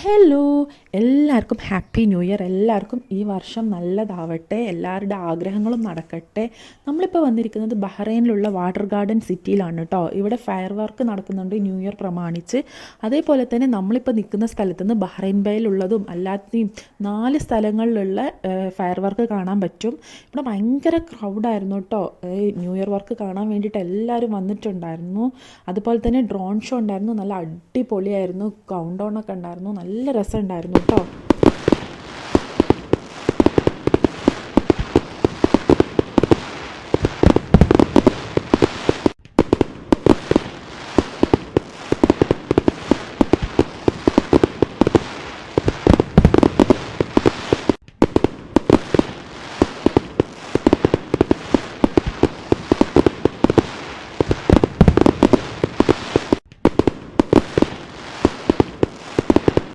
Hello, എല്ലാവർക്കും happy new year. എല്ലാവർക്കും ഈ വർഷം നല്ലതാവട്ടെ, എല്ലാവരുടെ ആഗ്രഹങ്ങളും നടക്കട്ടെ. നമ്മളിപ്പോൾ വന്നിരിക്കുന്നത് ബഹ്റൈനിലുള്ള വാട്ടർ ഗാർഡൻ സിറ്റിയിലാണ് കേട്ടോ. ഇവിടെ ഫയർ വർക്ക് നടക്കുന്നുണ്ട് ന്യൂ ഇയർ പ്രമാണിച്ച്. അതേപോലെ തന്നെ നമ്മളിപ്പോൾ നിൽക്കുന്ന സ്ഥലത്ത് നിന്ന് ബഹ്റൈൻ ബേയിലുള്ളതും അല്ലാത്തയും 4 സ്ഥലങ്ങളിലുള്ള ഫയർ വർക്ക് കാണാൻ പറ്റും. ഇവിടെ ഭയങ്കര ക്രൗഡായിരുന്നു കേട്ടോ. ന്യൂ ഇയർ വർക്ക് കാണാൻ വേണ്ടിയിട്ട് എല്ലാവരും വന്നിട്ടുണ്ടായിരുന്നു. അതുപോലെ തന്നെ ഡ്രോൺ ഷോ ഉണ്ടായിരുന്നു, നല്ല അടിപൊളിയായിരുന്നു. കൗണ്ട് ഡൗൺ ഒക്കെ ഉണ്ടായിരുന്നു, നല്ല രസമുണ്ടായിരുന്നു കേട്ടോ.